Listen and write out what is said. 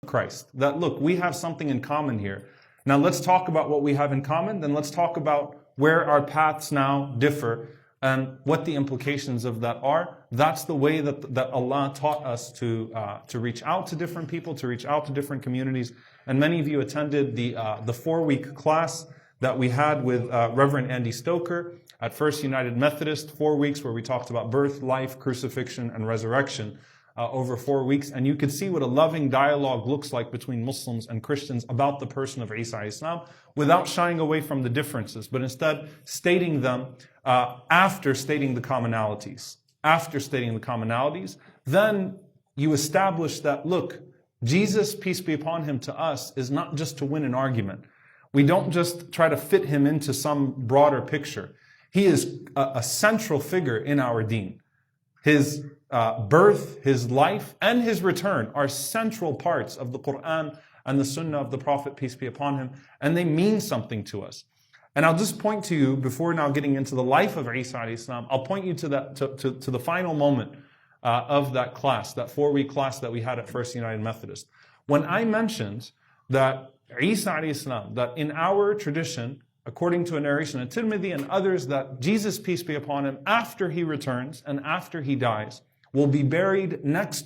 Christ. That look, we have something in common here. Now let's talk about what we have in common, then let's talk about where our paths now differ and what the implications of that are. That's the way that Allah taught us to reach out to different people, to reach out to different communities. And many of you attended the 4-week class that we had with Reverend Andy Stoker at First United Methodist, 4 weeks where we talked about birth, life, crucifixion, and resurrection over 4 weeks. And you could see what a loving dialogue looks like between Muslims and Christians about the person of Isa alayhi salam, without shying away from the differences, but instead stating them after stating the commonalities. After stating the commonalities, then you establish that, look, Jesus, peace be upon him, to us is not just to win an argument. We don't just try to fit him into some broader picture. He is a central figure in our deen. His birth, his life, and his return are central parts of the Quran and the Sunnah of the Prophet, peace be upon him, and they mean something to us. And I'll just point to you, before now getting into the life of Isa alayhi salam, I'll point you to the final moment of that class, that 4-week class that we had at First United Methodist. When I mentioned that Isa alayhi salam, that in our tradition, according to a narration in Tirmidhi and others, that Jesus, peace be upon him, after he returns and after he dies, will be buried next